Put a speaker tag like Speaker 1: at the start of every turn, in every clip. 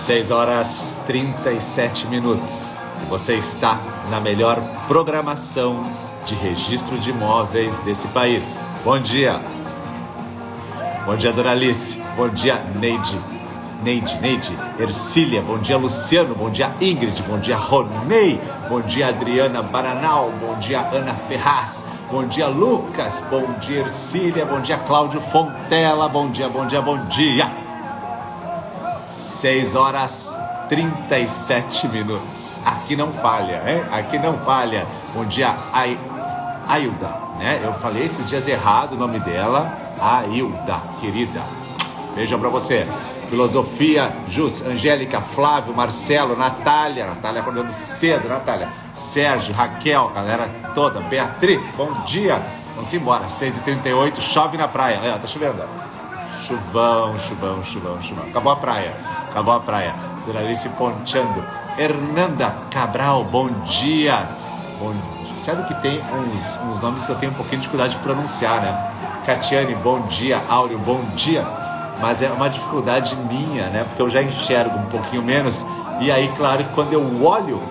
Speaker 1: 6h37. Você está na melhor programação de registro de imóveis desse país. Bom dia. Bom dia, Dona Alice. Bom dia, Neide, Ercília. Bom dia, Luciano. Bom dia, Ingrid. Bom dia, Ronei. Bom dia, Adriana Baranal. Bom dia, Ana Ferraz. Bom dia, Lucas. Bom dia, Ercília. Bom dia, Cláudio Fontela. Bom dia. 6h37. Aqui não falha, hein? Aqui não falha. Bom dia, Ailda, né? Eu falei esses dias errado o nome dela. Ailda, querida. Beijão pra você. Filosofia, Jus, Angélica, Flávio, Marcelo, Natália acordando cedo, Natália. Sérgio, Raquel, galera toda. Beatriz, bom dia. Vamos embora, 6h38, chove na praia. Tá chovendo. Chuvão. Acabou a praia. Dona Alice ponteando. Hernanda Cabral, bom dia. Sabe que tem uns nomes que eu tenho um pouquinho de dificuldade de pronunciar, né? Catiane, bom dia. Áureo, bom dia. Mas é uma dificuldade minha, né? Porque eu já enxergo um pouquinho menos. E aí, claro, que quando eu olho,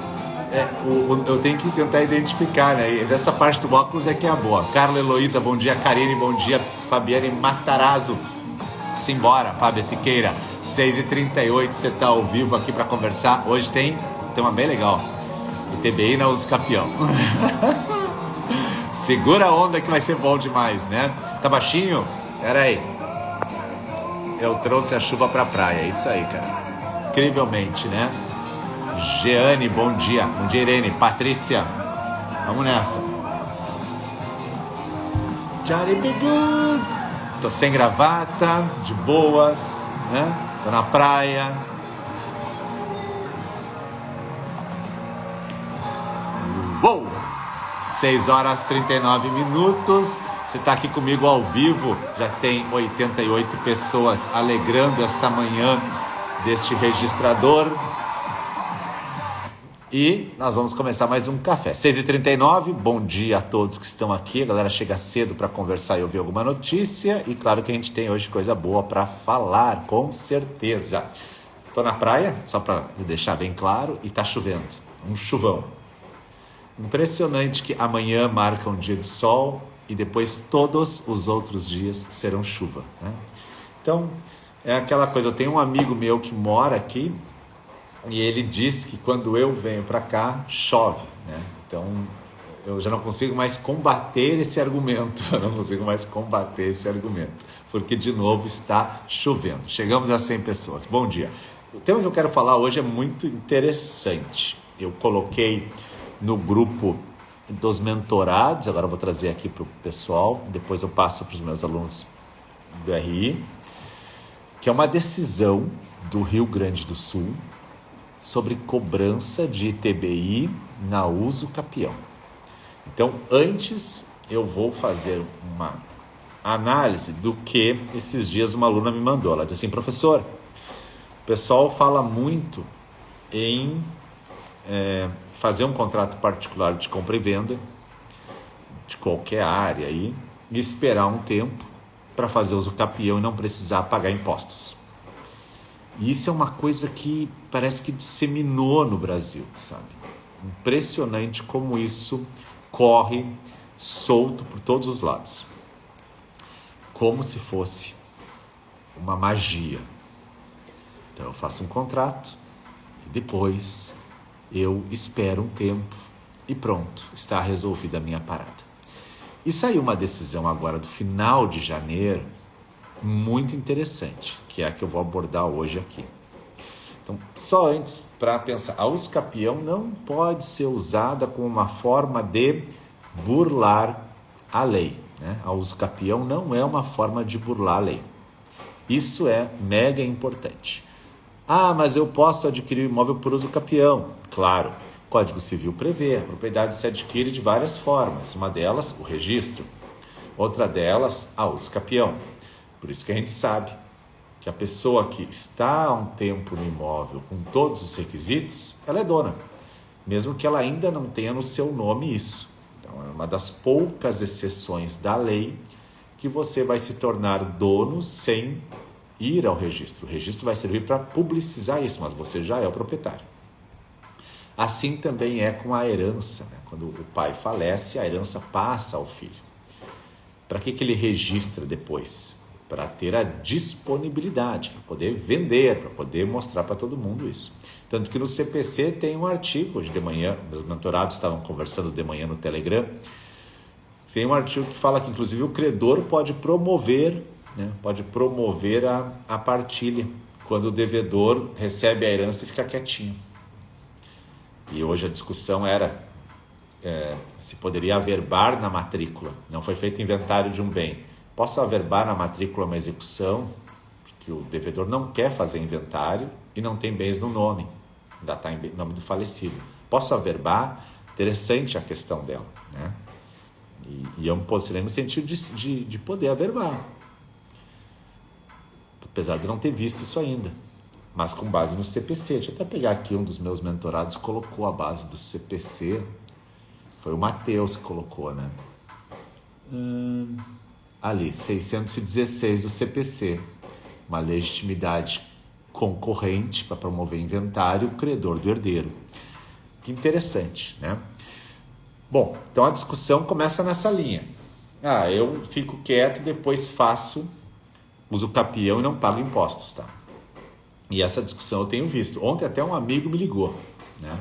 Speaker 1: eu tenho que tentar identificar, né? E essa parte do óculos é que é a boa. Carla Heloísa, bom dia. Karine, bom dia. Fabiane Matarazzo. Simbora, Fábio Siqueira. 6h38, você tá ao vivo aqui para conversar. Hoje tem uma bem legal. O TBI na Usucapião. Segura a onda que vai ser bom demais, né? Tá baixinho? Pera aí. Eu trouxe a chuva pra praia, isso aí, cara. Incrivelmente, né? Jeane, bom dia. Bom dia, Irene. Patrícia, vamos nessa. Tô sem gravata, de boas, né? Tô na praia. Uou! 6h39. Você está aqui comigo ao vivo, já tem 88 pessoas alegrando esta manhã deste registrador. E nós vamos começar mais um café. 6h39, bom dia a todos que estão aqui. A galera chega cedo para conversar e ouvir alguma notícia. E claro que a gente tem hoje coisa boa para falar, com certeza. Estou na praia, só para deixar bem claro, e está chovendo, um chuvão. Impressionante que amanhã marca um dia de sol e depois todos os outros dias serão chuva, né? Então, é aquela coisa, eu tenho um amigo meu que mora aqui e ele diz que quando eu venho para cá, chove, né? Então, eu já não consigo mais combater esse argumento, porque de novo está chovendo. Chegamos a 100 pessoas. Bom dia. O tema que eu quero falar hoje é muito interessante. Eu coloquei no grupo dos mentorados, agora eu vou trazer aqui para o pessoal, depois eu passo para os meus alunos do RI, que é uma decisão do Rio Grande do Sul sobre cobrança de ITBI na Usucapião. Então, antes eu vou fazer uma análise do que esses dias uma aluna me mandou. Ela disse assim: professor, o pessoal fala muito em fazer um contrato particular de compra e venda de qualquer área aí e esperar um tempo para fazer usucapião e não precisar pagar impostos. E isso é uma coisa que parece que disseminou no Brasil, sabe? Impressionante como isso corre solto por todos os lados, como se fosse uma magia. Então eu faço um contrato e depois eu espero um tempo e pronto, está resolvida a minha parada. E saiu uma decisão agora do final de janeiro muito interessante, que é a que eu vou abordar hoje aqui. Então, só antes para pensar, a Usucapião não pode ser usada como uma forma de burlar a lei, né? A Usucapião não é uma forma de burlar a lei. Isso é mega importante. Ah, mas eu posso adquirir o imóvel por usucapião. Claro, o Código Civil prevê, a propriedade se adquire de várias formas. Uma delas, o registro. Outra delas, a usucapião. Por isso que a gente sabe que a pessoa que está há um tempo no imóvel com todos os requisitos, ela é dona. Mesmo que ela ainda não tenha no seu nome isso. Então, é uma das poucas exceções da lei que você vai se tornar dono sem ir ao registro. O registro vai servir para publicizar isso, mas você já é o proprietário. Assim também é com a herança, né? Quando o pai falece, a herança passa ao filho. Para que ele registra depois? Para ter a disponibilidade, para poder vender, para poder mostrar para todo mundo isso. Tanto que no CPC tem um artigo, hoje de manhã, meus mentorados estavam conversando de manhã no Telegram, tem um artigo que fala que inclusive o credor pode promover, né, a partilha, quando o devedor recebe a herança e fica quietinho. E hoje a discussão era se poderia averbar na matrícula. Não foi feito inventário de um bem. Posso averbar na matrícula uma execução, porque o devedor não quer fazer inventário e não tem bens no nome, ainda está em nome do falecido. Posso averbar? Interessante a questão dela, né? E eu me posicionei no sentido de poder averbar, apesar de não ter visto isso ainda, mas com base no CPC. Deixa eu até pegar aqui, um dos meus mentorados colocou a base do CPC, foi o Matheus que colocou, né? Ali, 616 do CPC, uma legitimidade concorrente para promover inventário, credor do herdeiro. Que interessante, né? Bom, então a discussão começa nessa linha. Eu fico quieto, depois uso capião e não pago impostos, tá? E essa discussão eu tenho visto. Ontem até um amigo me ligou, né?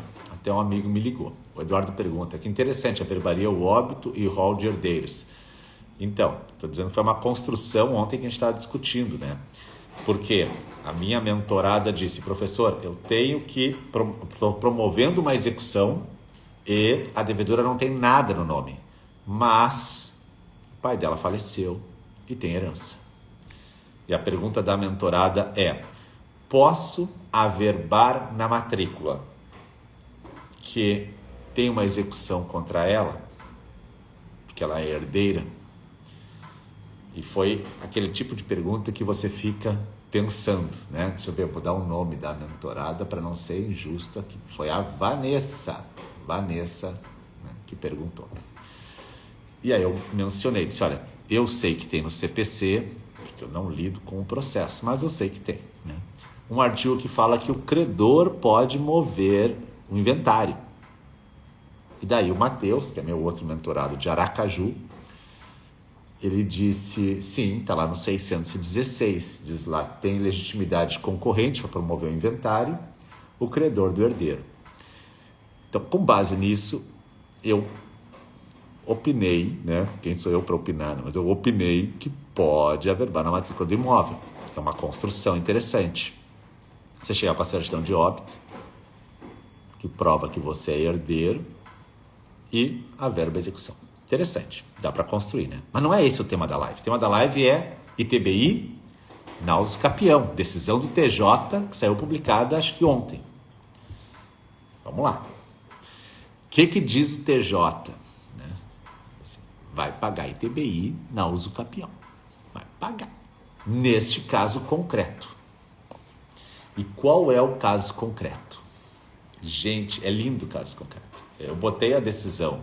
Speaker 1: O Eduardo pergunta, que interessante, averbaria o óbito e o rol de herdeiros. Então, estou dizendo que foi uma construção ontem que a gente estava discutindo, né? Porque a minha mentorada disse, professor, eu tenho que estou promovendo uma execução e a devedora não tem nada no nome, mas o pai dela faleceu e tem herança. E a pergunta da mentorada é, posso averbar na matrícula que tem uma execução contra ela, porque ela é herdeira? E foi aquele tipo de pergunta que você fica pensando, né? Deixa eu ver, eu vou dar o nome da mentorada para não ser injusto aqui. Foi a Vanessa, né, que perguntou. E aí eu mencionei, disse, olha, eu sei que tem no CPC, porque eu não lido com o processo, mas eu sei que tem, né? Um artigo que fala que o credor pode mover o inventário. E daí o Matheus, que é meu outro mentorado de Aracaju, ele disse, sim, está lá no 616, diz lá, tem legitimidade concorrente para promover o inventário, o credor do herdeiro. Então, com base nisso, eu opinei, né? Quem sou eu para opinar? Mas eu opinei que pode averbar na matrícula do imóvel. É uma construção interessante. Você chegar com a certidão de óbito, que prova que você é herdeiro, e averba a execução. Interessante, dá para construir, né? Mas não é esse o tema da live. O tema da live é ITBI, Nausus Capião, decisão do TJ, que saiu publicada acho que ontem. Vamos lá. O que diz o TJ? Né? Vai pagar ITBI na uso capião. Vai pagar. Neste caso concreto. E qual é o caso concreto? Gente, é lindo o caso concreto. Eu botei a decisão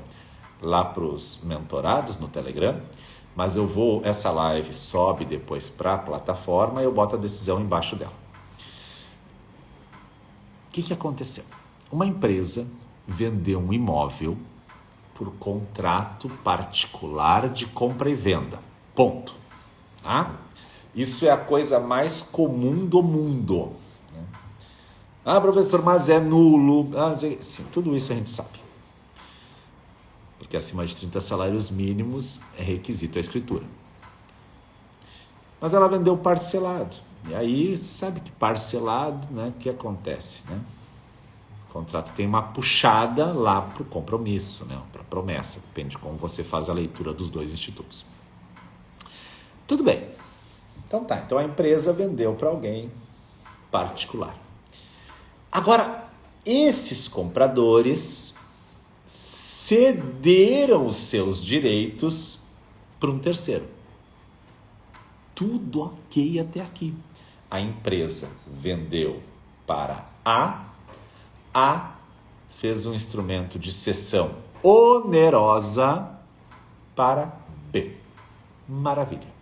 Speaker 1: lá para os mentorados no Telegram, mas essa live sobe depois para a plataforma e eu boto a decisão embaixo dela. O que aconteceu? Uma empresa vendeu um imóvel por contrato particular de compra e venda. Ponto. Tá? Isso é a coisa mais comum do mundo. Professor, mas é nulo. Sim, tudo isso a gente sabe. Porque acima de 30 salários mínimos é requisito a escritura. Mas ela vendeu parcelado. E aí, sabe que parcelado, né? O que acontece, né? O contrato tem uma puxada lá para o compromisso, né? Para a promessa. Depende de como você faz a leitura dos dois institutos. Tudo bem. Então tá. Então a empresa vendeu para alguém particular. Agora, esses compradores cederam os seus direitos para um terceiro. Tudo ok até aqui. A empresa vendeu para A fez um instrumento de cessão onerosa para B. Maravilha.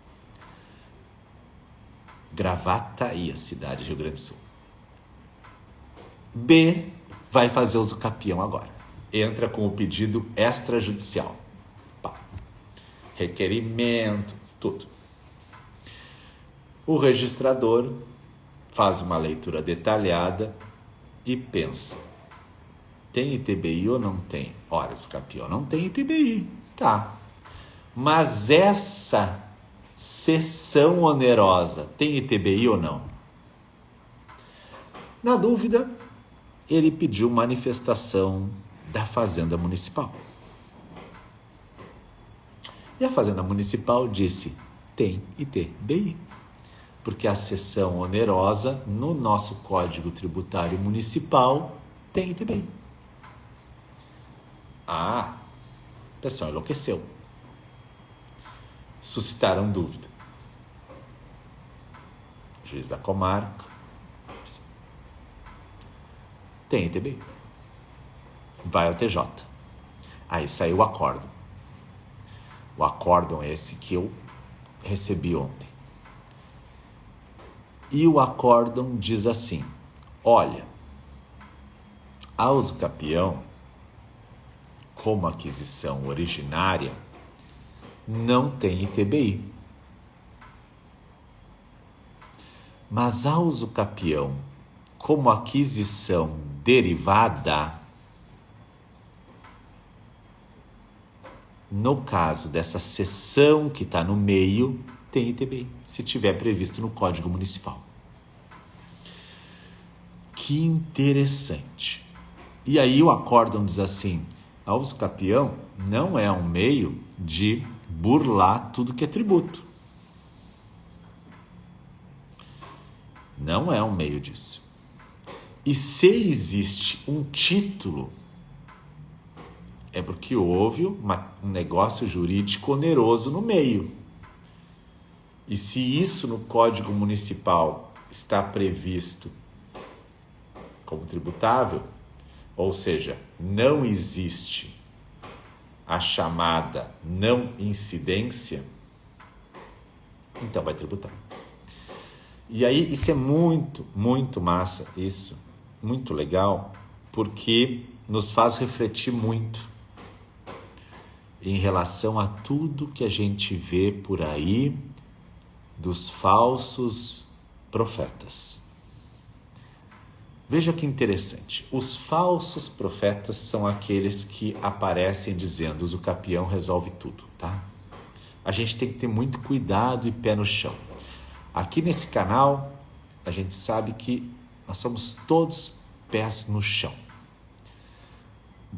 Speaker 1: Gravataí, a cidade de Rio Grande do Sul. B vai fazer uso capião agora. Entra com o pedido extrajudicial. Pá. Requerimento, tudo. O registrador faz uma leitura detalhada e pensa: tem ITBI ou não tem? Ora, o capião não tem ITBI. Tá. Mas essa cessão onerosa tem ITBI ou não? Na dúvida, ele pediu manifestação da Fazenda Municipal. E a Fazenda Municipal disse: tem ITBI. Porque a cessão onerosa no nosso Código Tributário Municipal tem ITBI. Ah, o pessoal enlouqueceu. Suscitaram dúvida. Juiz da comarca. Tem ITBI. Vai ao TJ. Aí saiu o acórdão. O acórdão é esse que eu recebi ontem. E o acórdão diz assim: olha, a uso capião, como aquisição originária, não tem ITBI. Mas a uso capião, como aquisição derivada, no caso dessa cessão que está no meio, tem ITBI, se tiver previsto no Código Municipal. Que interessante. E aí o acórdão diz assim: a uso capião não é um meio de burlar tudo que é tributo. Não é um meio disso. E se existe um título, é porque houve um negócio jurídico oneroso no meio. E se isso no Código Municipal está previsto como tributável, ou seja, não existe a chamada não incidência, então vai tributar. E aí isso é muito, muito massa, isso, muito legal, porque nos faz refletir muito em relação a tudo que a gente vê por aí dos falsos profetas. Veja que interessante. Os falsos profetas são aqueles que aparecem dizendo: o capião resolve tudo, tá? A gente tem que ter muito cuidado e pé no chão. Aqui nesse canal, a gente sabe que nós somos todos pés no chão.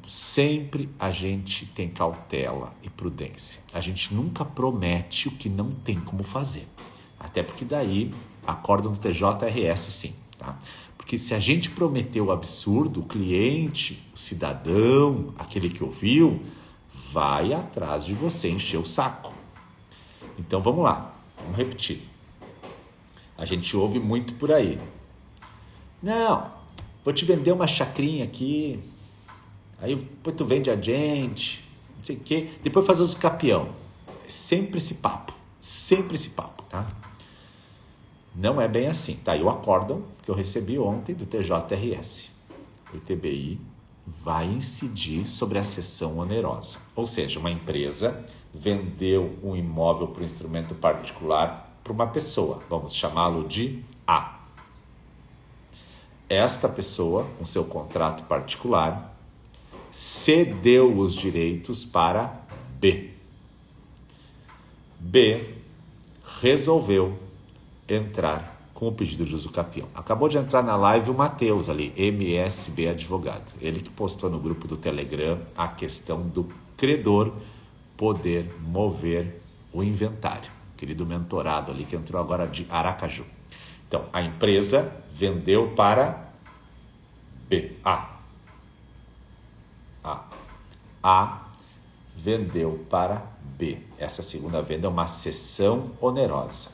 Speaker 1: Sempre a gente tem cautela e prudência. A gente nunca promete o que não tem como fazer. Até porque daí, acórdão do TJRS sim, tá? Porque se a gente prometeu o absurdo, o cliente, o cidadão, aquele que ouviu, vai atrás de você encher o saco. Então vamos lá, vamos repetir. A gente ouve muito por aí. Não, vou te vender uma chacrinha aqui, aí depois tu vende a gente, não sei o quê, depois faz os capião. É sempre esse papo, tá? Não é bem assim. Tá aí o acórdão que eu recebi ontem do TJRS. O ITBI vai incidir sobre a cessão onerosa. Ou seja, uma empresa vendeu um imóvel para um instrumento particular para uma pessoa. Vamos chamá-lo de A. Esta pessoa, com seu contrato particular, cedeu os direitos para B. B resolveu entrar com o pedido de uso capião. Acabou de entrar na live o Matheus ali, MSB Advogado. Ele que postou no grupo do Telegram a questão do credor poder mover o inventário. Querido mentorado ali que entrou agora de Aracaju. Então, a empresa vendeu para B. A vendeu para B. Essa segunda venda é uma cessão onerosa.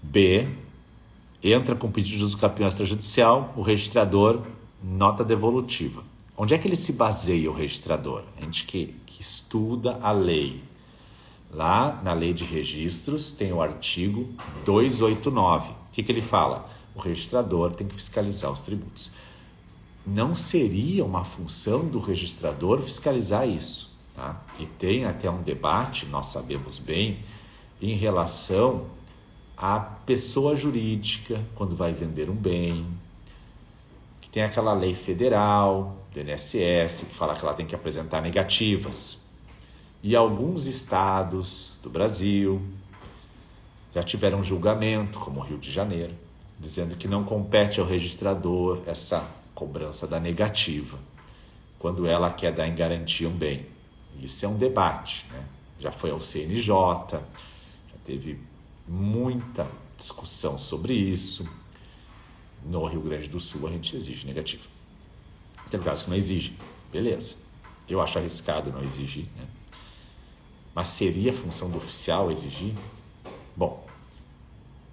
Speaker 1: B entra com pedido de uso capião extrajudicial, o registrador, nota devolutiva. Onde é que ele se baseia, o registrador? A gente que estuda a lei. Lá na Lei de Registros tem o artigo 289. O que ele fala? O registrador tem que fiscalizar os tributos. Não seria uma função do registrador fiscalizar isso, tá? E tem até um debate, nós sabemos bem, em relação à pessoa jurídica, quando vai vender um bem, que tem aquela lei federal, do INSS, que fala que ela tem que apresentar negativas. E alguns estados do Brasil já tiveram um julgamento, como o Rio de Janeiro, dizendo que não compete ao registrador essa cobrança da negativa, quando ela quer dar em garantia um bem. Isso é um debate, né? Já foi ao CNJ, já teve muita discussão sobre isso. No Rio Grande do Sul a gente exige negativa. Tem casos que não exige, beleza. Eu acho arriscado não exigir, né? Mas seria função do oficial exigir? Bom,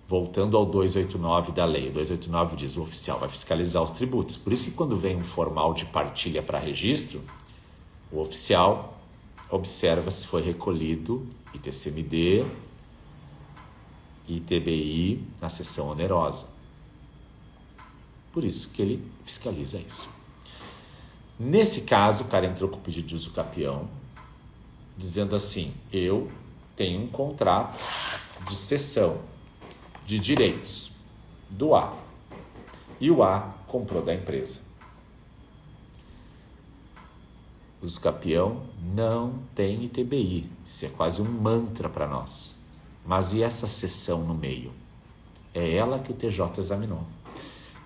Speaker 1: voltando ao 289 da lei, o 289 diz o oficial vai fiscalizar os tributos. Por isso que quando vem um formal de partilha para registro, o oficial observa se foi recolhido ITCMD e ITBI na seção onerosa. Por isso que ele fiscaliza isso. Nesse caso, o cara entrou com o pedido de uso capião, dizendo assim, eu tenho um contrato de cessão de direitos do A, e o A comprou da empresa. O uso capião não tem ITBI, isso é quase um mantra para nós. Mas e essa cessão no meio? É ela que o TJ examinou.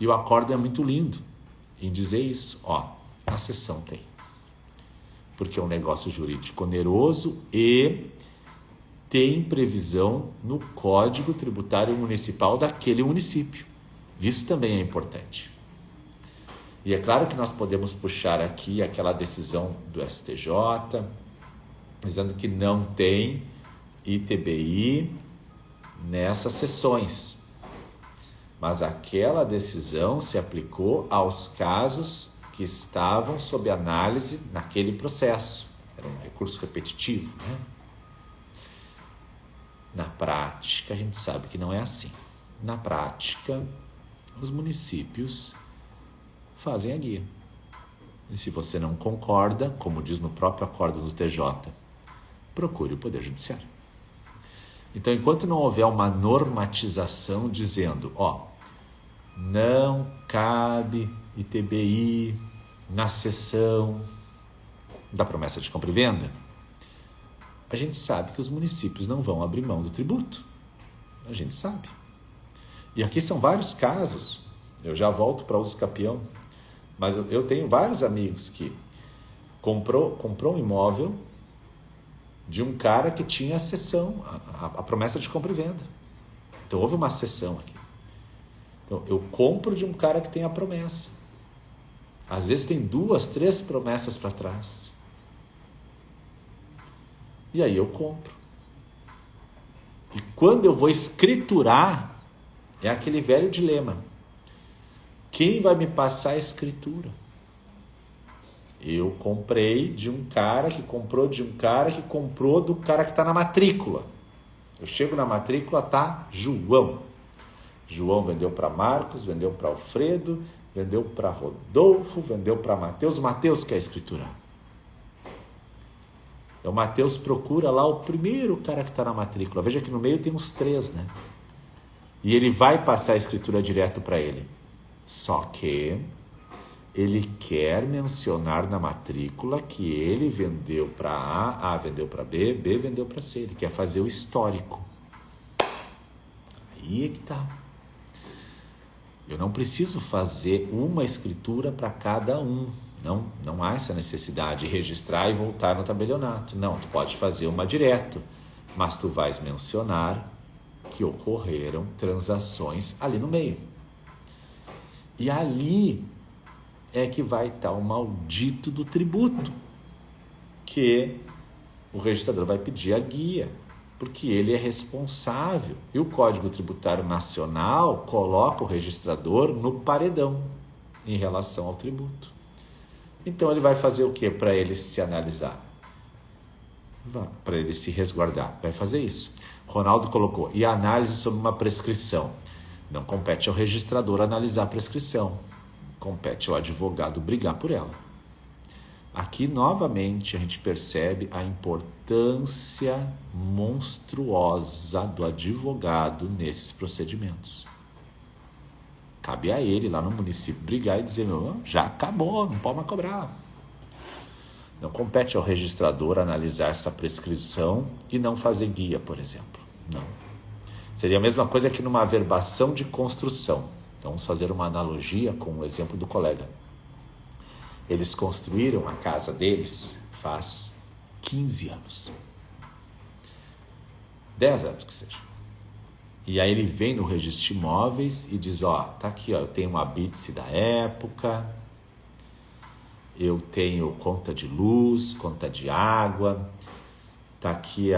Speaker 1: E o acórdão é muito lindo em dizer isso, a cessão tem. Porque é um negócio jurídico oneroso e tem previsão no Código Tributário Municipal daquele município. Isso também é importante. E é claro que nós podemos puxar aqui aquela decisão do STJ, dizendo que não tem ITBI nessas sessões. Mas aquela decisão se aplicou aos casos que estavam sob análise naquele processo. Era um recurso repetitivo, né? Na prática, a gente sabe que não é assim. Na prática, os municípios fazem a guia. E se você não concorda, como diz no próprio acordo do TJ, procure o Poder Judiciário. Então, enquanto não houver uma normatização dizendo, não cabe ITBI na cessão da promessa de compra e venda, a gente sabe que os municípios não vão abrir mão do tributo. A gente sabe. E aqui são vários casos. Eu já volto para o uso capião. Mas eu tenho vários amigos que comprou um imóvel de um cara que tinha a cessão, a promessa de compra e venda. Então houve uma cessão aqui. Então eu compro de um cara que tem a promessa. Às vezes tem 2, 3 promessas para trás. E aí eu compro. E quando eu vou escriturar, é aquele velho dilema. Quem vai me passar a escritura? Eu comprei de um cara que comprou de um cara que comprou do cara que está na matrícula. Eu chego na matrícula, tá João. João vendeu para Marcos, vendeu para Alfredo, vendeu para Rodolfo, vendeu para Mateus. Mateus quer escriturar. Então, o Mateus procura lá o primeiro cara que está na matrícula. Veja que no meio tem uns 3, né? E ele vai passar a escritura direto para ele. Só que ele quer mencionar na matrícula que ele vendeu para A vendeu para B, B vendeu para C. Ele quer fazer o histórico. Aí é que tá. Eu não preciso fazer uma escritura para cada um. Não há essa necessidade de registrar e voltar no tabelionato. Não, tu pode fazer uma direto, mas tu vais mencionar que ocorreram transações ali no meio. E ali é que vai estar o maldito do tributo, que o registrador vai pedir a guia, porque ele é responsável. E o Código Tributário Nacional coloca o registrador no paredão em relação ao tributo. Então ele vai fazer o que para ele se analisar? para ele se resguardar. Vai fazer isso. Ronaldo colocou, e a análise sobre uma prescrição? Não compete ao registrador analisar a prescrição. Compete ao advogado brigar por ela. Aqui, novamente, a gente percebe a importância monstruosa do advogado nesses procedimentos. Cabe a ele, lá no município, brigar e dizer, já acabou, não pode mais cobrar. Não compete ao registrador analisar essa prescrição e não fazer guia, por exemplo. Não. Seria a mesma coisa que numa averbação de construção. Então, vamos fazer uma analogia com o exemplo do colega. Eles construíram a casa deles faz 15 anos. 10 anos que seja. E aí ele vem no registro de imóveis e diz, tá aqui, eu tenho uma habite da época, eu tenho conta de luz, conta de água, tá aqui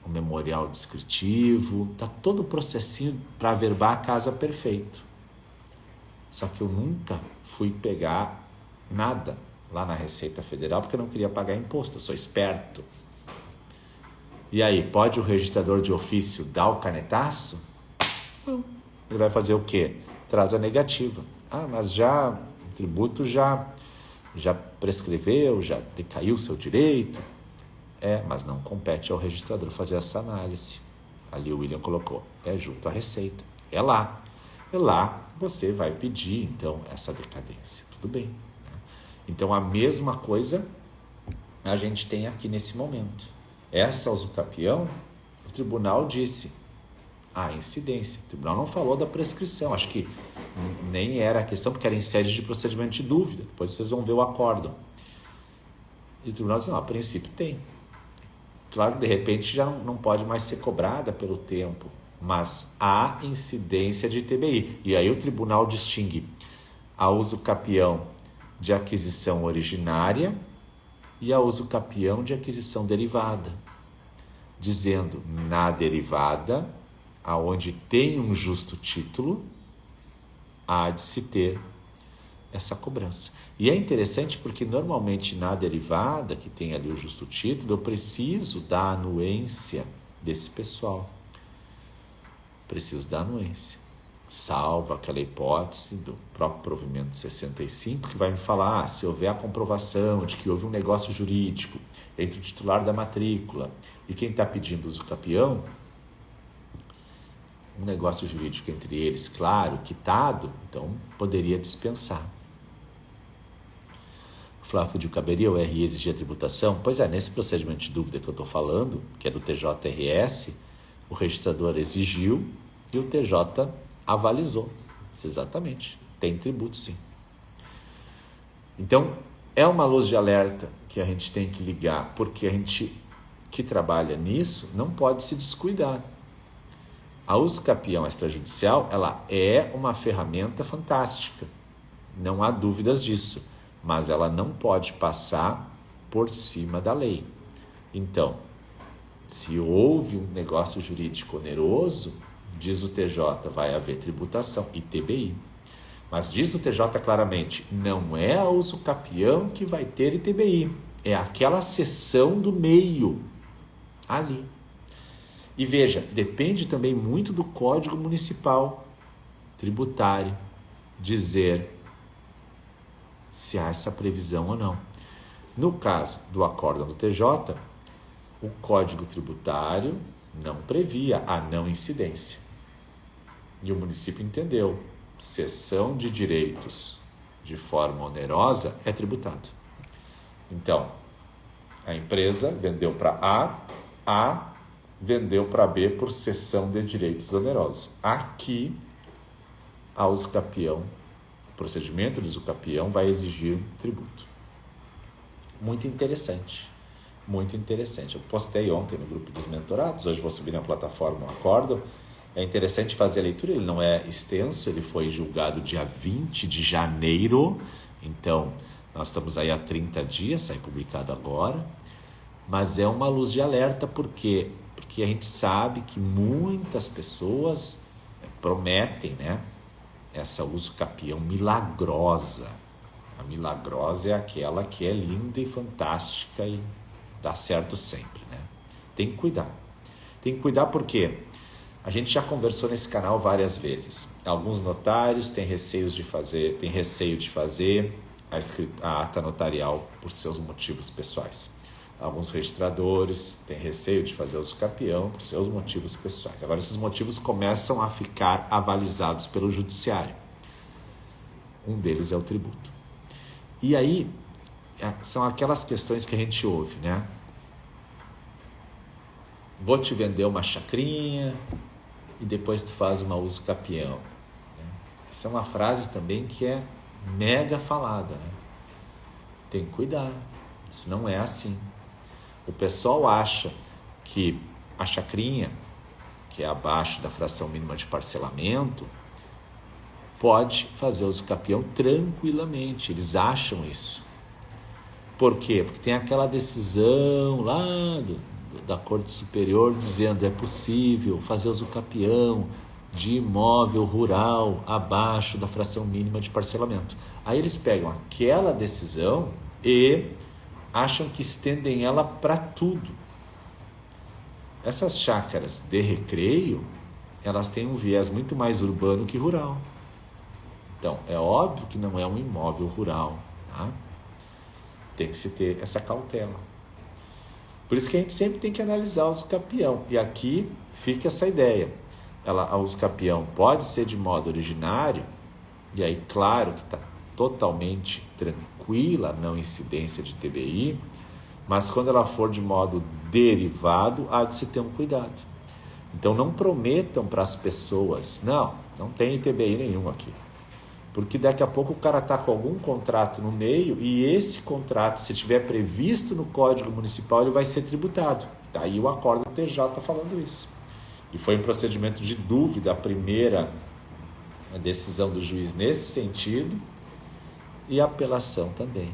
Speaker 1: o memorial descritivo, tá todo o processinho para averbar a casa perfeito. Só que eu nunca fui pegar nada lá na Receita Federal porque eu não queria pagar imposto, eu sou esperto. E aí, pode o registrador de ofício dar o canetaço? Não. Ele vai fazer o quê? Traz a negativa. Mas o tributo já prescreveu, já decaiu o seu direito. Mas não compete ao registrador fazer essa análise. Ali o William colocou, junto à Receita. É lá você vai pedir, então, essa decadência. Tudo bem. Então, a mesma coisa a gente tem aqui nesse momento. Essa usucapião, o tribunal disse a incidência. O tribunal não falou da prescrição. Acho que nem era a questão, porque era em sede de procedimento de dúvida. Depois vocês vão ver o acórdão. E o tribunal disse, a princípio tem. Claro que de repente já não pode mais ser cobrada pelo tempo, mas há incidência de TBI. E aí o tribunal distingue a usucapião de aquisição originária e a usucapião de aquisição derivada, dizendo, na derivada, aonde tem um justo título, há de se ter essa cobrança. E é interessante porque normalmente na derivada, que tem ali o justo título, eu preciso da anuência desse pessoal. Preciso da anuência. Salvo aquela hipótese do próprio provimento 65, que vai me falar, se houver a comprovação de que houve um negócio jurídico entre o titular da matrícula e quem está pedindo usucapião, um negócio jurídico entre eles, claro, quitado, então poderia dispensar. O Flávio pediu, caberia o RI exigir a tributação? Pois nesse procedimento de dúvida que eu estou falando, que é do TJRS, o registrador exigiu e o TJ avalizou. Exatamente, tem tributo sim. Então, é uma luz de alerta que a gente tem que ligar, porque a gente que trabalha nisso não pode se descuidar. A usucapião extrajudicial, ela é uma ferramenta fantástica, não há dúvidas disso, mas ela não pode passar por cima da lei. Então, se houve um negócio jurídico oneroso, diz o TJ, vai haver tributação e TBI. Mas diz o TJ claramente, não é a usucapião que vai ter ITBI, é aquela seção do meio, ali. E veja, depende também muito do Código Municipal Tributário dizer se há essa previsão ou não. No caso do acórdão do TJ, o Código Tributário não previa a não incidência. E o município entendeu, cessão de direitos de forma onerosa é tributado. Então, a empresa vendeu para A vendeu para B por cessão de direitos onerosos. Aqui, a usucapião, o procedimento de usucapião vai exigir tributo. Muito interessante, muito interessante. Eu postei ontem no grupo dos mentorados, hoje vou subir na plataforma o acórdão. É interessante fazer a leitura, ele não é extenso, ele foi julgado dia 20 de janeiro, então nós estamos aí há 30 dias, sai publicado agora, mas é uma luz de alerta, porque a gente sabe que muitas pessoas prometem, né, essa usucapião milagrosa. A milagrosa é aquela que é linda e fantástica e dá certo sempre, Tem que cuidar. Tem que cuidar porque a gente já conversou nesse canal várias vezes. Alguns notários têm receio de fazer a ata notarial por seus motivos pessoais. Alguns registradores têm receio de fazer uso capião por seus motivos pessoais. Agora, esses motivos começam a ficar avalizados pelo judiciário. Um deles é o tributo. E aí, são aquelas questões que a gente ouve, né? Vou te vender uma chacrinha e depois tu faz uma uso capião. Essa é uma frase também que é mega falada, né? Tem que cuidar. Isso não é assim. O pessoal acha que a chacrinha, que é abaixo da fração mínima de parcelamento, pode fazer uso capião tranquilamente. Eles acham isso. Por quê? Porque tem aquela decisão lá da Corte Superior dizendo é possível fazer uso capião de imóvel rural abaixo da fração mínima de parcelamento. Aí eles pegam aquela decisão e acham que estendem ela para tudo. Essas chácaras de recreio, elas têm um viés muito mais urbano que rural. Então, é óbvio que não é um imóvel rural, tá? Tem que se ter essa cautela. Por isso que a gente sempre tem que analisar o uso capião. E aqui fica essa ideia. A uso capião pode ser de modo originário, e aí claro que está totalmente tranquila a não incidência de TBI, mas quando ela for de modo derivado, há de se ter um cuidado. Então não prometam para as pessoas, não tem TBI nenhum aqui. Porque daqui a pouco o cara está com algum contrato no meio e esse contrato, se tiver previsto no Código Municipal, ele vai ser tributado. Daí o Acórdão TJ está falando isso. E foi um procedimento de dúvida a primeira decisão do juiz nesse sentido e a apelação também.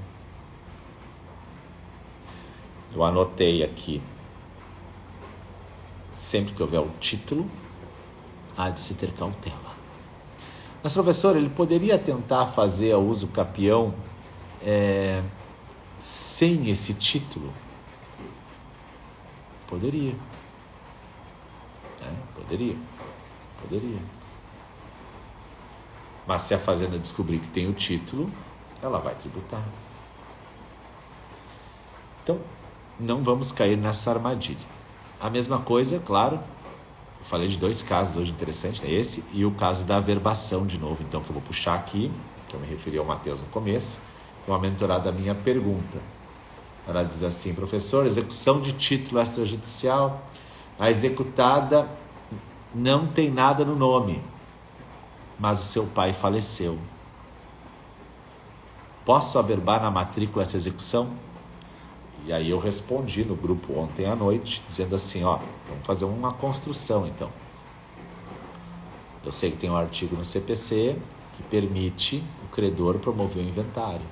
Speaker 1: Eu anotei aqui, sempre que houver o título, há de se ter cautela. Mas, professor, ele poderia tentar fazer o uso capião sem esse título? Poderia. Poderia. Mas se a fazenda descobrir que tem o título, ela vai tributar. Então, não vamos cair nessa armadilha. A mesma coisa, claro, eu falei de 2 casos hoje interessantes, né? Esse e o caso da averbação de novo, então, que eu vou puxar aqui, que eu me referi ao Matheus no começo, que é uma mentorada minha pergunta. Ela diz assim: professor, execução de título extrajudicial, a executada não tem nada no nome, mas o seu pai faleceu. Posso averbar na matrícula essa execução? E aí eu respondi no grupo ontem à noite, dizendo assim, vamos fazer uma construção então. Eu sei que tem um artigo no CPC que permite o credor promover o inventário.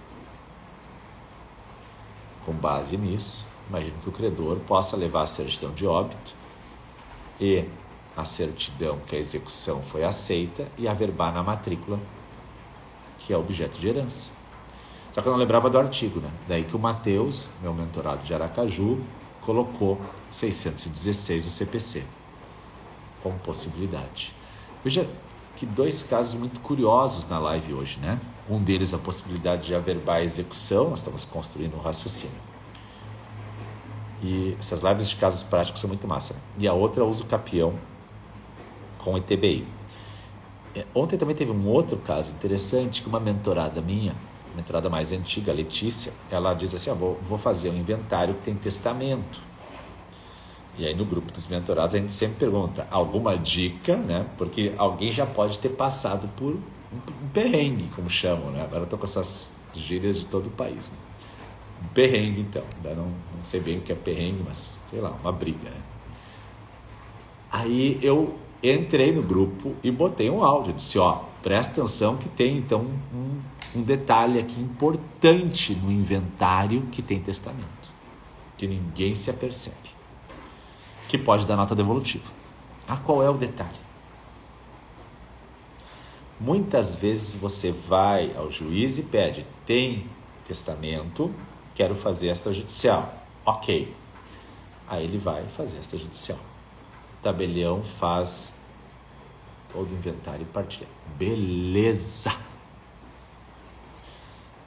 Speaker 1: Com base nisso, imagino que o credor possa levar a certidão de óbito e a certidão que a execução foi aceita e averbar na matrícula, que é objeto de herança. Só que eu não lembrava do artigo, né? Daí que o Matheus, meu mentorado de Aracaju, colocou 616 do CPC como possibilidade. Veja que 2 casos muito curiosos na live hoje, né? Um deles a possibilidade de averbar a execução, nós estamos construindo um raciocínio. E essas lives de casos práticos são muito massa, né? E a outra é o uso capião com ITBI. Ontem também teve um outro caso interessante que uma mentorada minha, mentorada mais antiga, a Letícia, ela diz assim, vou fazer um inventário que tem testamento. E aí no grupo dos mentorados a gente sempre pergunta, alguma dica, né? Porque alguém já pode ter passado por um perrengue, como chamam, né? Agora eu tô com essas gírias de todo o país, né? Um perrengue, então. Ainda não sei bem o que é perrengue, mas, sei lá, uma briga, né? Aí eu entrei no grupo e botei um áudio, disse, presta atenção que tem, então, um detalhe aqui importante no inventário que tem testamento, que ninguém se apercebe, que pode dar nota devolutiva. Qual é o detalhe? Muitas vezes você vai ao juiz e pede, tem testamento, quero fazer extrajudicial. Ok. Aí ele vai fazer extrajudicial. O tabelião faz todo o inventário e partilha. Beleza!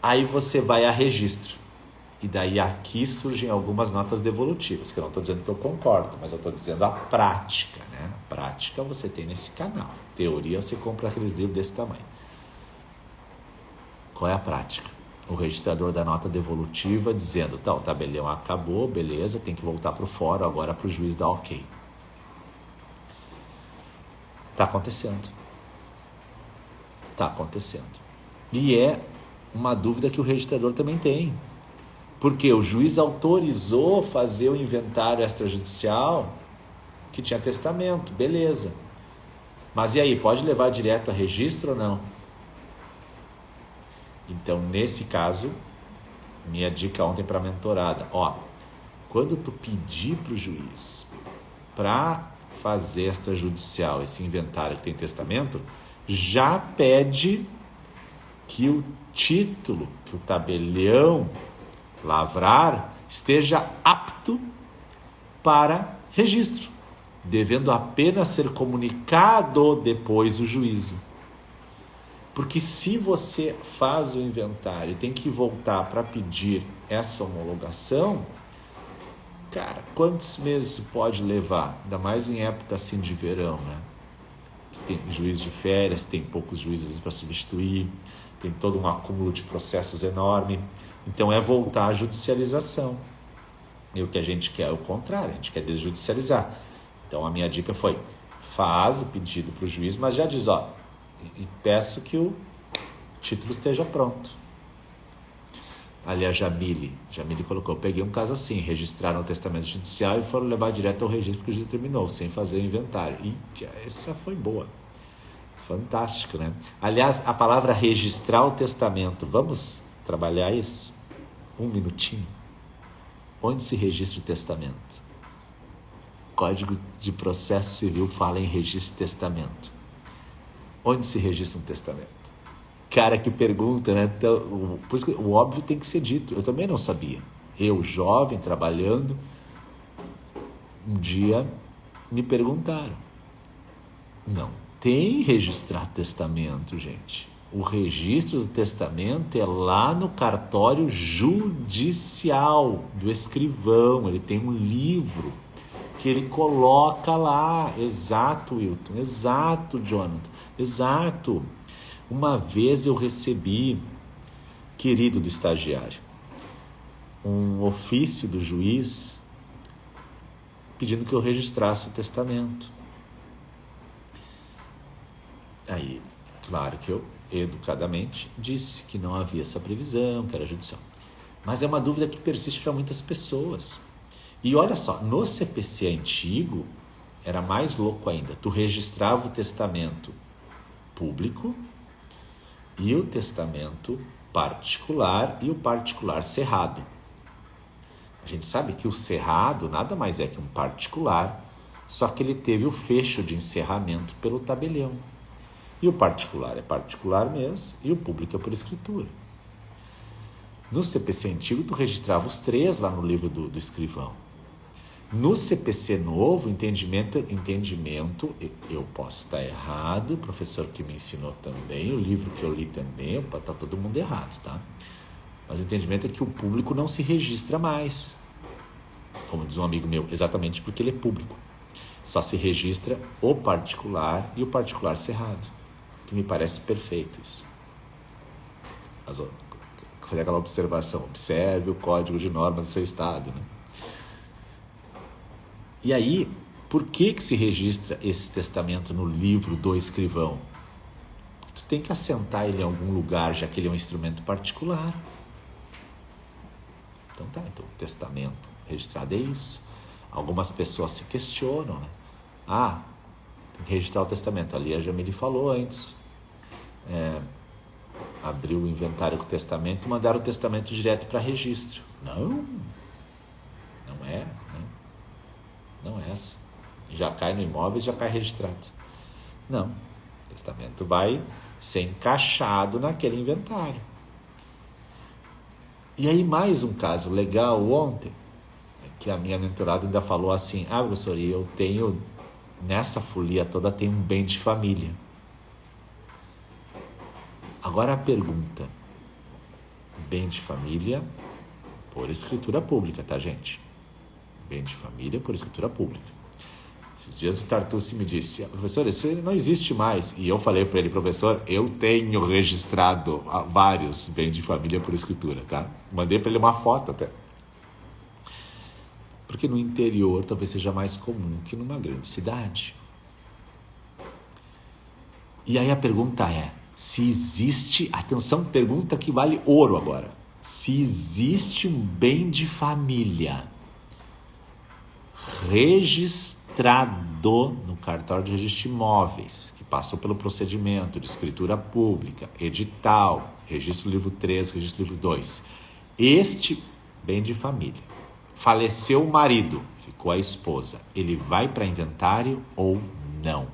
Speaker 1: Aí você vai a registro. E daí aqui surgem algumas notas devolutivas, que eu não estou dizendo que eu concordo, mas eu estou dizendo a prática, né? A prática você tem nesse canal. Teoria você compra aqueles livros desse tamanho. Qual é a prática? O registrador da nota devolutiva dizendo, tá, o tabelião acabou, beleza, tem que voltar para o fórum, agora para o juiz dar ok. Está acontecendo. Está acontecendo. E é uma dúvida que o registrador também tem. Porque o juiz autorizou fazer o inventário extrajudicial que tinha testamento, beleza. Mas e aí, pode levar direto a registro ou não? Então, nesse caso, minha dica ontem para a mentorada, quando tu pedir para o juiz para fazer extrajudicial esse inventário que tem testamento, já pede que o título, que o tabelião lavrar esteja apto para registro, devendo apenas ser comunicado depois o juízo. Porque se você faz o inventário e tem que voltar para pedir essa homologação, cara, quantos meses isso pode levar? Ainda mais em época assim de verão, né? Tem juiz de férias, tem poucos juízes para substituir, tem todo um acúmulo de processos enorme. Então é voltar à judicialização. E o que a gente quer é o contrário, a gente quer desjudicializar. Então a minha dica foi, faz o pedido para o juiz, mas já diz, e peço que o título esteja pronto. Ali a Jamile colocou, peguei um caso assim, registraram o testamento judicial e foram levar direto ao registro porque o juiz terminou, sem fazer o inventário. Essa foi boa. Fantástico, né? Aliás, a palavra registrar o testamento, vamos trabalhar isso? Um minutinho. Onde se registra o testamento? Código de Processo Civil fala em registro de testamento. Onde se registra um testamento? Cara, que pergunta, né? Então, por isso que o óbvio tem que ser dito. Eu também não sabia. Eu, jovem, trabalhando, um dia me perguntaram. Não tem registrar testamento, gente. O registro do testamento é lá no cartório judicial do escrivão. Ele tem um livro que ele coloca lá. Exato, Wilton. Exato, Jonathan. Exato. Uma vez eu recebi, querido do estagiário, um ofício do juiz pedindo que eu registrasse o testamento. Aí, claro que eu, educadamente, disse que não havia essa previsão, que era judicial. Mas é uma dúvida que persiste para muitas pessoas. E olha só, no CPC antigo, era mais louco ainda. Tu registrava o testamento público e o testamento particular e o particular cerrado. A gente sabe que o cerrado nada mais é que um particular, só que ele teve o fecho de encerramento pelo tabelião. E o particular é particular mesmo, e o público é por escritura. No CPC antigo, tu registrava os três lá no livro do escrivão. No CPC novo, entendimento, eu posso estar errado, o professor que me ensinou também, o livro que eu li também, pode estar todo mundo errado, tá? Mas o entendimento é que o público não se registra mais. Como diz um amigo meu, exatamente porque ele é público. Só se registra o particular e o particular cerrado. Que me parece perfeito isso. Fazer aquela observação, observe o código de normas do seu estado, né? E aí, por que se registra esse testamento no livro do escrivão? Tu tem que assentar ele em algum lugar, já que ele é um instrumento particular. Então o testamento registrado é isso. Algumas pessoas se questionam, né? Tem que registrar o testamento. Ali a Jamile falou antes. Abriu o inventário com o testamento e mandaram o testamento direto para registro. Não é, né? Não é essa. Já cai no imóvel, já cai registrado. Não. O testamento vai ser encaixado naquele inventário. E aí mais um caso legal ontem, que a minha mentorada ainda falou assim, professor, e eu tenho, nessa folia toda, tem um bem de família. Agora a pergunta, bem de família por escritura pública, tá, gente? Bem de família por escritura pública. Esses dias o Tartucci me disse, professor, isso não existe mais. E eu falei para ele, professor, eu tenho registrado vários bens de família por escritura, tá? Mandei para ele uma foto até. Porque no interior talvez seja mais comum que numa grande cidade. E aí a pergunta é, se existe, atenção, pergunta que vale ouro agora. Se existe um bem de família registrado no cartório de registro de imóveis, que passou pelo procedimento de escritura pública, edital, registro livro 3, registro livro 2, este bem de família, faleceu o marido, ficou a esposa, ele vai para inventário ou não?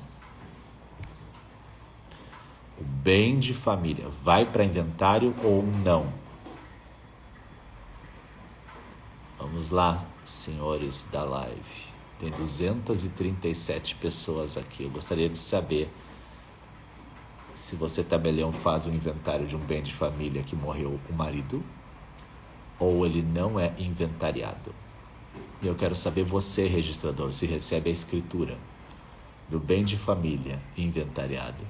Speaker 1: O bem de família vai para inventário ou não? Vamos lá, senhores da live. Tem 237 pessoas aqui. Eu gostaria de saber se você, tabelião, faz um inventário de um bem de família que morreu o marido ou ele não é inventariado. E eu quero saber você, registrador, se recebe a escritura do bem de família inventariado.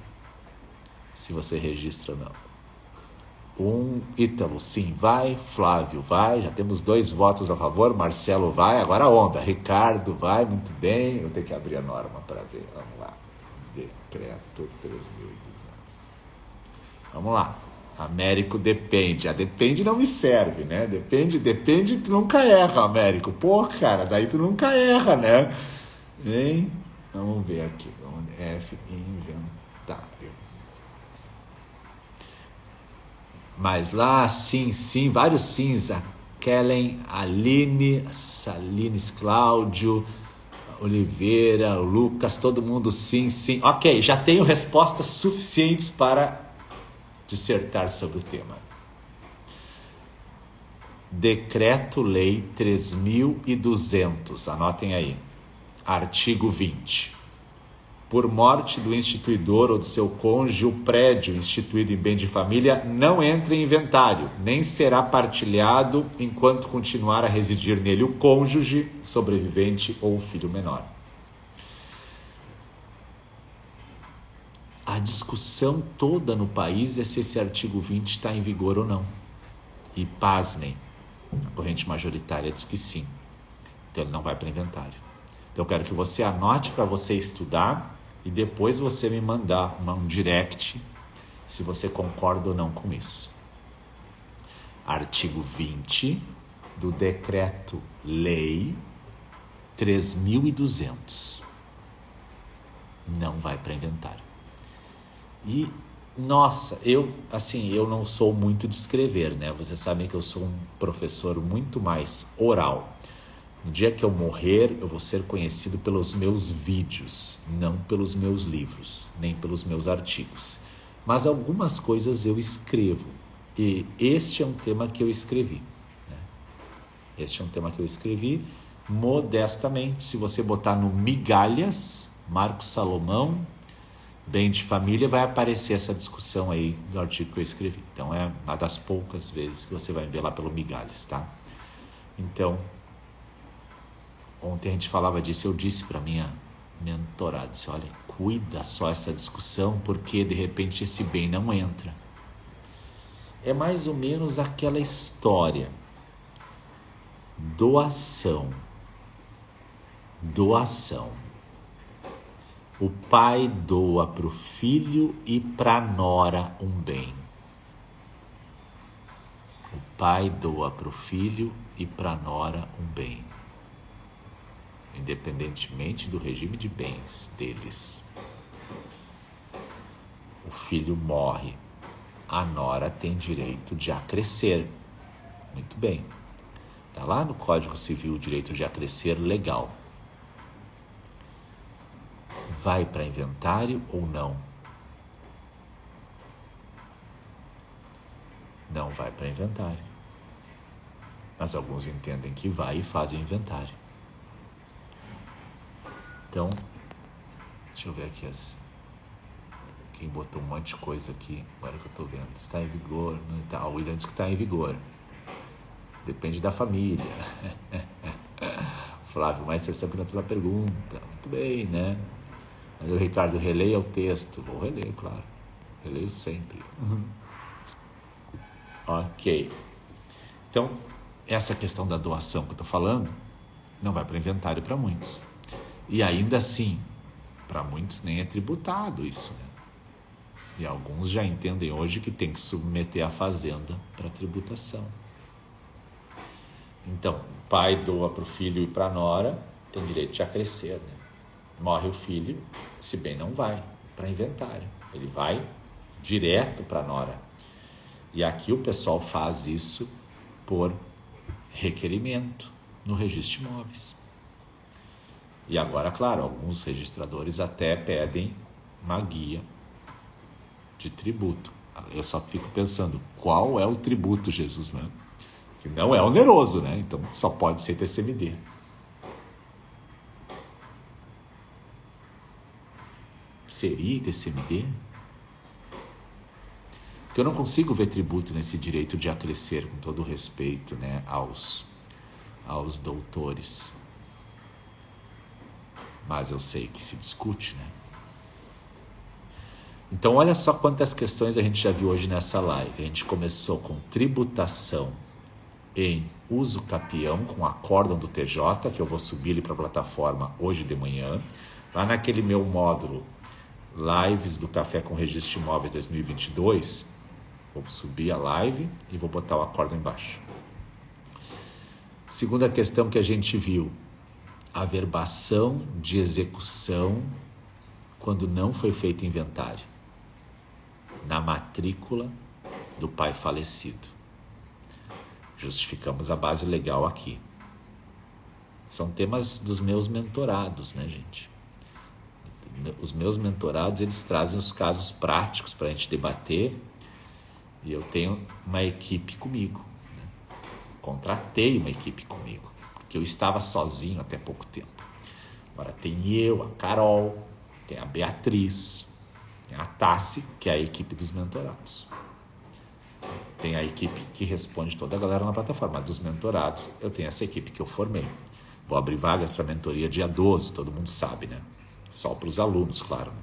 Speaker 1: Se você registra ou não. Ítalo, sim, vai. Flávio, vai. Já temos 2 votos a favor. Marcelo, vai. Agora a onda. Ricardo, vai. Muito bem. Eu tenho que abrir a norma para ver. Vamos lá. Decreto 3.200. Vamos lá. Américo, depende. A depende não me serve, né? Depende, tu nunca erra, Américo. Pô, cara, daí tu nunca erra, né? Hein? Vamos ver aqui. F, inventário. Mas lá, sim, vários sims. A Kellen, Aline, Salines, Cláudio, Oliveira, Lucas, todo mundo sim. Ok, já tenho respostas suficientes para dissertar sobre o tema. Decreto-Lei 3.200, anotem aí. Artigo 20. Por morte do instituidor ou do seu cônjuge, o prédio instituído em bem de família não entra em inventário, nem será partilhado enquanto continuar a residir nele o cônjuge, sobrevivente ou o filho menor. A discussão toda no país é se esse artigo 20 está em vigor ou não. E pasmem, a corrente majoritária diz que sim. Então ele não vai para inventário. Então eu quero que você anote para você estudar e depois você me mandar um direct se você concorda ou não com isso. Artigo 20 do Decreto-Lei 3.200. Não vai para inventário. E, nossa, eu não sou muito de escrever, né? Vocês sabem que eu sou um professor muito mais oral. No dia que eu morrer, eu vou ser conhecido pelos meus vídeos, não pelos meus livros, nem pelos meus artigos. Mas algumas coisas eu escrevo. E este é um tema que eu escrevi. Né? Este é um tema que eu escrevi modestamente. Se você botar no Migalhas, Marcos Salomão, Bem de Família, vai aparecer essa discussão aí do artigo que eu escrevi. Então é uma das poucas vezes que você vai ver lá pelo Migalhas, tá? Então, ontem a gente falava disso, eu disse para minha mentorada, disse, olha, cuida só essa discussão, porque de repente esse bem não entra. É mais ou menos aquela história. Doação. O pai doa para o filho e para a nora um bem. O pai doa para o filho e para a nora um bem. Independentemente do regime de bens deles. O filho morre. A nora tem direito de acrescer. Muito bem. Está lá no Código Civil o direito de acrescer legal. Vai para inventário ou não? Não vai para inventário. Mas alguns entendem que vai e fazem o inventário. Então, deixa eu ver aqui quem botou um monte de coisa aqui, agora que eu estou vendo. Está em vigor, não está. O William diz que está em vigor. Depende da família. Flávio, mas você sempre pela pergunta. Muito bem, né? Mas o Ricardo, releia o texto. Vou reler, claro. Releio sempre. Ok. Então, essa questão da doação que eu estou falando não vai para o inventário para muitos. E ainda assim, para muitos nem é tributado isso, né? E alguns já entendem hoje que tem que submeter a fazenda para tributação. Então, o pai doa para o filho e para a nora, tem direito de acrescer, né? Morre o filho, se bem não vai para inventário. Ele vai direto para a nora. E aqui o pessoal faz isso por requerimento no registro de imóveis. E agora, claro, alguns registradores até pedem uma guia de tributo. Eu só fico pensando, qual é o tributo, Jesus, né? Que não é oneroso, né? Então só pode ser TCMD. Seria TCMD? Porque eu não consigo ver tributo nesse direito de acrescer, com todo o respeito, né, aos doutores. Mas eu sei que se discute, né? Então, olha só quantas questões a gente já viu hoje nessa live. A gente começou com tributação em uso capião, com acórdão do TJ, que eu vou subir ele para a plataforma hoje de manhã. Lá naquele meu módulo, Lives do Café com Registro de Imóveis 2022, vou subir a live e vou botar o acórdão embaixo. Segunda questão que a gente viu, averbação de execução quando não foi feito inventário na matrícula do pai falecido. Justificamos a base legal aqui. São temas dos meus mentorados, né, gente? Os meus mentorados, eles trazem os casos práticos para a gente debater, e eu tenho uma equipe comigo, né? Contratei uma equipe comigo, porque eu estava sozinho até pouco tempo. Agora tem eu, a Carol, tem a Beatriz, tem a Tassi, que é a equipe dos mentorados. Tem a equipe que responde toda a galera na plataforma. Dos mentorados, eu tenho essa equipe que eu formei. Vou abrir vagas para mentoria dia 12, todo mundo sabe, né? Só para os alunos, claro.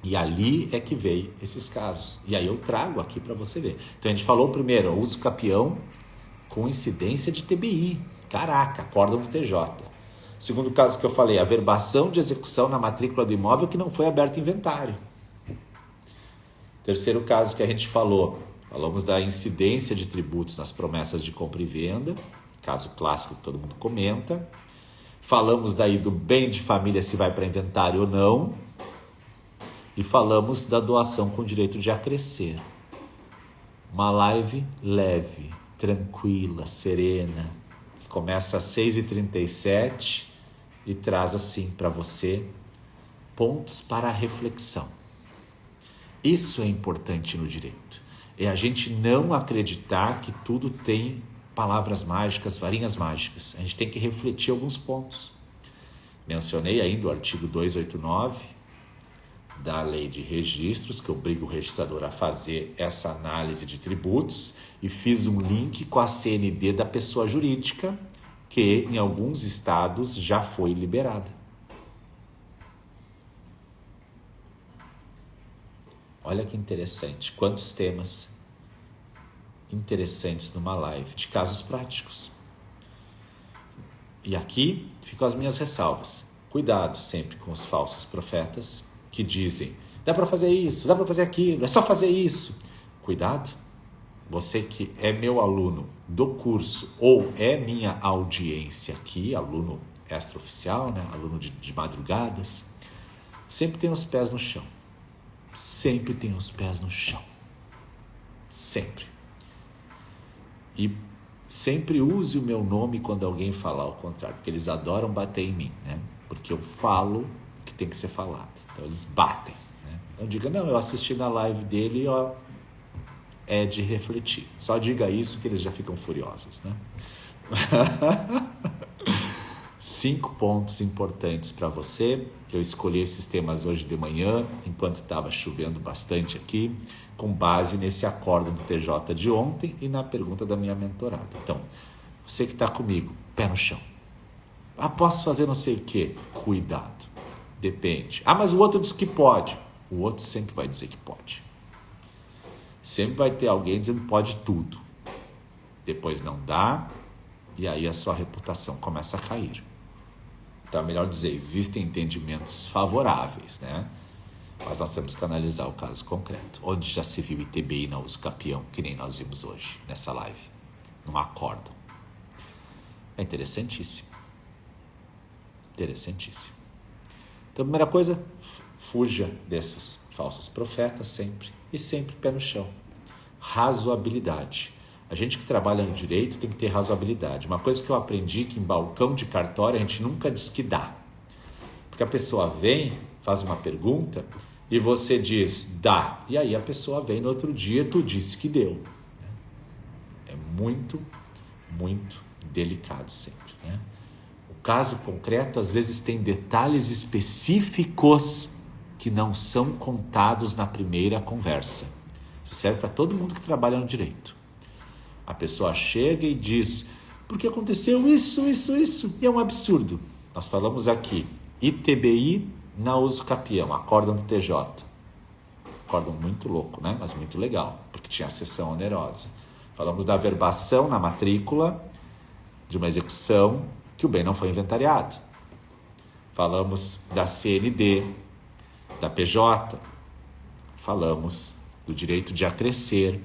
Speaker 1: E ali é que veio esses casos. E aí eu trago aqui para você ver. Então a gente falou primeiro, uso capião com incidência de TBI. Caraca, acórdão do TJ. Segundo caso que eu falei, averbação de execução na matrícula do imóvel que não foi aberto inventário. Terceiro caso que a gente falamos da incidência de tributos nas promessas de compra e venda, caso clássico que todo mundo comenta. Falamos daí do bem de família, se vai para inventário ou não. E falamos da doação com direito de acrescer. Uma live leve, tranquila, serena, que começa às 6h37 e traz assim para você pontos para a reflexão. Isso é importante no direito. É a gente não acreditar que tudo tem palavras mágicas, varinhas mágicas. A gente tem que refletir alguns pontos. Mencionei ainda o artigo 289 da Lei de Registros, que obriga o registrador a fazer essa análise de tributos, e fiz um link com a CND da pessoa jurídica, que em alguns estados já foi liberada. Olha que interessante, quantos temas interessantes numa live de casos práticos. E aqui ficam as minhas ressalvas. Cuidado sempre com os falsos profetas que dizem, dá para fazer isso, dá para fazer aquilo, é só fazer isso. Cuidado, você que é meu aluno do curso ou é minha audiência aqui, aluno extraoficial, né? Aluno de madrugadas, sempre tem os pés no chão. Sempre tem os pés no chão. Sempre. E sempre use o meu nome quando alguém falar o contrário, porque eles adoram bater em mim, né? Porque eu falo o que tem que ser falado. Então eles batem, né? Então diga, não, eu assisti na live dele, ó, é de refletir. Só diga isso que eles já ficam furiosos, né? 5 pontos importantes para você. Eu escolhi esses temas hoje de manhã, enquanto estava chovendo bastante aqui, com base nesse acórdão do TJ de ontem e na pergunta da minha mentorada. Então, você que está comigo, pé no chão. Posso fazer não sei o quê? Cuidado. Depende. Mas o outro diz que pode. O outro sempre vai dizer que pode. Sempre vai ter alguém dizendo que pode tudo. Depois não dá, e aí a sua reputação começa a cair. Então é melhor dizer, existem entendimentos favoráveis, né? Mas nós temos que analisar o caso concreto. Onde já se viu ITBI na uso capião, que nem nós vimos hoje, nessa live. Não acórdão. É interessantíssimo. Interessantíssimo. Então, a primeira coisa, fuja desses falsos profetas sempre. E sempre pé no chão. Razoabilidade. A gente que trabalha no direito tem que ter razoabilidade. Uma coisa que eu aprendi que em balcão de cartório a gente nunca diz que dá. Porque a pessoa vem, faz uma pergunta e você diz, dá. E aí a pessoa vem no outro dia, tu diz que deu. É muito, muito delicado sempre, né? O caso concreto às vezes tem detalhes específicos que não são contados na primeira conversa. Isso serve para todo mundo que trabalha no direito. A pessoa chega e diz, porque aconteceu isso, e é um absurdo. Nós falamos aqui, ITBI na uso capião, acórdão do TJ. Acórdão muito louco, né? Mas muito legal, porque tinha a sessão onerosa. Falamos da averbação na matrícula de uma execução que o bem não foi inventariado. Falamos da CND, da PJ. Falamos do direito de acrescer,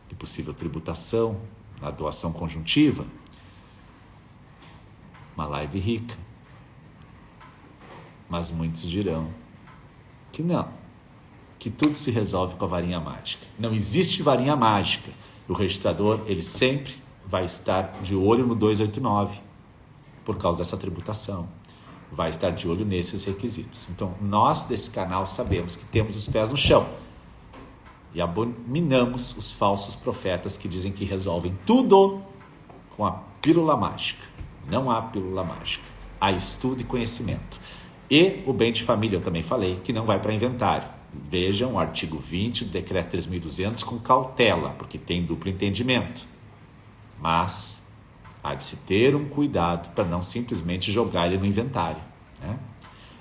Speaker 1: de possível tributação, na doação conjuntiva. Uma live rica. Mas muitos dirão que não, que tudo se resolve com a varinha mágica. Não existe varinha mágica. O registrador, ele sempre vai estar de olho no 289, por causa dessa tributação. Vai estar de olho nesses requisitos. Então, nós desse canal sabemos que temos os pés no chão. E abominamos os falsos profetas que dizem que resolvem tudo com a pílula mágica. Não há pílula mágica. Há estudo e conhecimento. E o bem de família, eu também falei, que não vai para inventário. Vejam o artigo 20 do decreto 3.200 com cautela, porque tem duplo entendimento. Mas há de se ter um cuidado para não simplesmente jogar ele no inventário, né?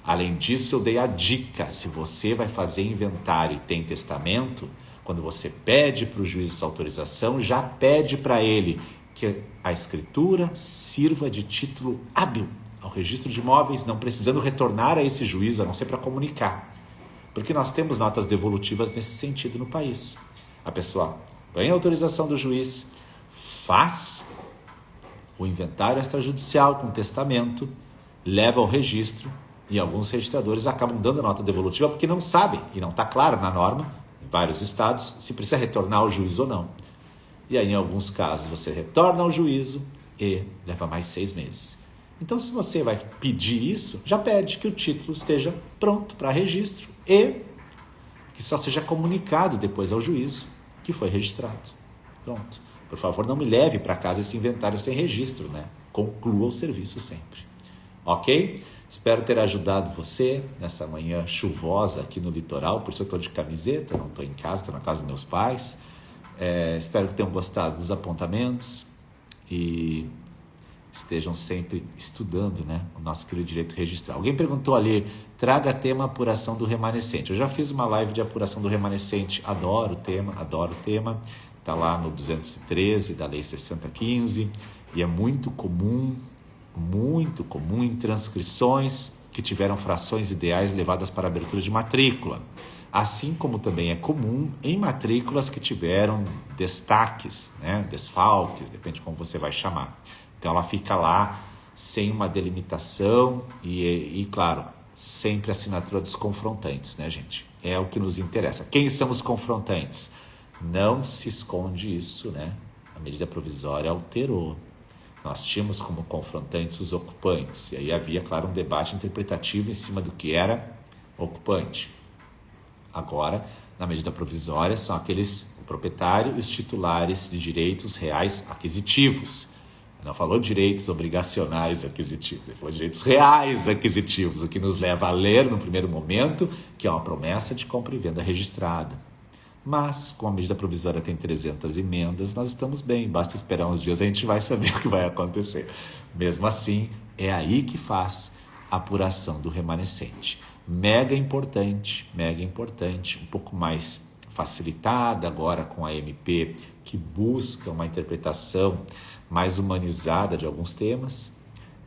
Speaker 1: Além disso, eu dei a dica, se você vai fazer inventário e tem testamento, quando você pede para o juiz essa autorização, já pede para ele que a escritura sirva de título hábil ao registro de imóveis, não precisando retornar a esse juízo, a não ser para comunicar. Porque nós temos notas devolutivas nesse sentido no país. A pessoa ganha a autorização do juiz, faz o inventário extrajudicial com testamento, leva ao registro, e alguns registradores acabam dando a nota devolutiva porque não sabem, e não está claro na norma, em vários estados, se precisa retornar ao juízo ou não. E aí, em alguns casos, você retorna ao juízo e leva mais 6 meses. Então, se você vai pedir isso, já pede que o título esteja pronto para registro e que só seja comunicado depois ao juízo que foi registrado. Pronto. Por favor, não me leve para casa esse inventário sem registro, né? Conclua o serviço sempre. Ok? Espero ter ajudado você nessa manhã chuvosa aqui no litoral. Por isso eu estou de camiseta, não estou em casa, estou na casa dos meus pais. Espero que tenham gostado dos apontamentos e estejam sempre estudando, né, o nosso querido direito registral. Alguém perguntou ali, traga tema apuração do remanescente. Eu já fiz uma live de apuração do remanescente, adoro o tema. Está lá no 213 da Lei 6015 e é muito comum em transcrições que tiveram frações ideais levadas para abertura de matrícula. Assim como também é comum em matrículas que tiveram destaques, né, desfalques, depende de como você vai chamar. Então ela fica lá sem uma delimitação e claro, sempre a assinatura dos confrontantes, né, gente? É o que nos interessa. Quem são os confrontantes? Não se esconde isso, né? A medida provisória alterou. Nós tínhamos como confrontantes os ocupantes. E aí havia, claro, um debate interpretativo em cima do que era ocupante. Agora, Na medida provisória são aqueles, o proprietário e os titulares de direitos reais aquisitivos. Não falou direitos obrigacionais aquisitivos, ele falou direitos reais aquisitivos, o que nos leva a ler no primeiro momento que é uma promessa de compra e venda registrada. Mas, como a medida provisória tem 300 emendas, nós estamos bem, basta esperar uns dias, a gente vai saber o que vai acontecer. Mesmo assim, é aí que faz a apuração do remanescente. Mega importante, um pouco mais facilitada agora com a MP, que busca uma interpretação mais humanizada de alguns temas,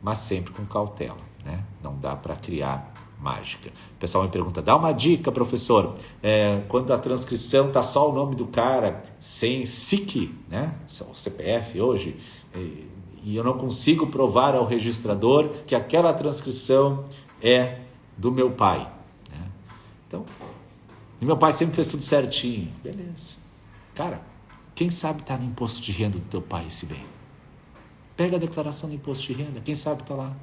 Speaker 1: mas sempre com cautela, né? Não dá para criar mágica. O pessoal me pergunta, dá uma dica, professor, quando a transcrição tá só o nome do cara, sem SIC, né? O CPF hoje, e eu não consigo provar ao registrador que aquela transcrição é do meu pai, né? Então, meu pai sempre fez tudo certinho. Beleza. Cara, quem sabe tá no imposto de renda do teu pai esse bem? Pega a declaração do imposto de renda, quem sabe tá lá.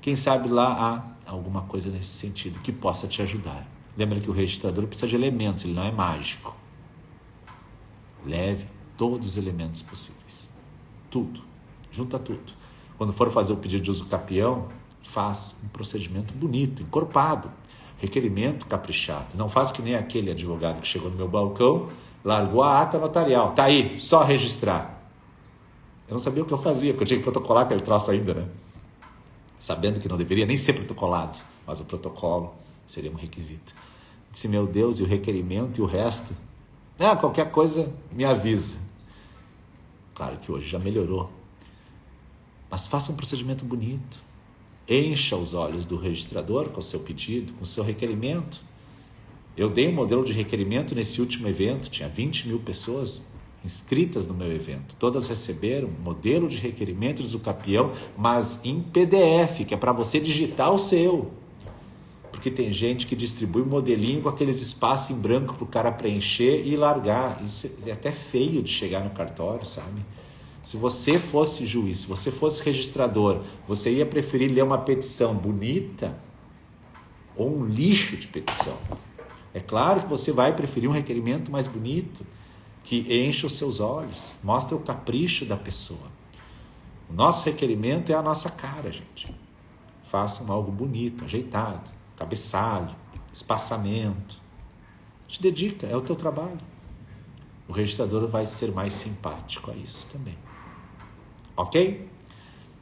Speaker 1: Quem sabe lá há alguma coisa nesse sentido que possa te ajudar. Lembra que o registrador precisa de elementos, ele não é mágico. Leve todos os elementos possíveis. Tudo. Junta tudo. Quando for fazer o pedido de uso capião, faz um procedimento bonito, encorpado. Requerimento caprichado. Não faz que nem aquele advogado que chegou no meu balcão, largou a ata notarial. Tá aí, só registrar. Eu não sabia o que eu fazia, porque eu tinha que protocolar aquele troço ainda, né? Sabendo que não deveria nem ser protocolado, mas o protocolo seria um requisito. Disse, meu Deus, e o requerimento e o resto? Qualquer coisa me avisa. Claro que hoje já melhorou. Mas faça um procedimento bonito. Encha os olhos do registrador com o seu pedido, com o seu requerimento. Eu dei um modelo de requerimento nesse último evento, tinha 20 mil pessoas inscritas no meu evento. Todas receberam um modelo de requerimento do capião, mas em PDF, que é para você digitar o seu. Porque tem gente que distribui modelinho com aqueles espaços em branco para o cara preencher e largar. Isso é até feio de chegar no cartório, sabe? Se você fosse juiz, se você fosse registrador, você ia preferir ler uma petição bonita ou um lixo de petição? É claro que você vai preferir um requerimento mais bonito, que enche os seus olhos, mostra o capricho da pessoa. O nosso requerimento é a nossa cara, gente. Façam algo bonito, ajeitado, cabeçalho, espaçamento. Te dedica, é o teu trabalho. O registrador vai ser mais simpático a isso também. Ok?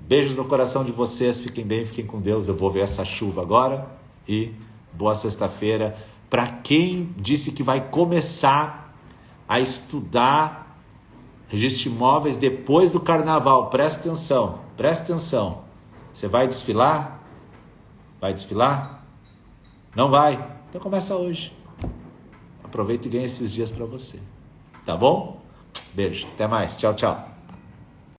Speaker 1: Beijos no coração de vocês, fiquem bem, fiquem com Deus. Eu vou ver essa chuva agora e boa sexta-feira. Para quem disse que vai começar a estudar registro de imóveis depois do carnaval, presta atenção. Você vai desfilar? Vai desfilar? Não vai? Então começa hoje. Aproveita e ganha esses dias para você. Tá bom? Beijo, até mais. Tchau, tchau.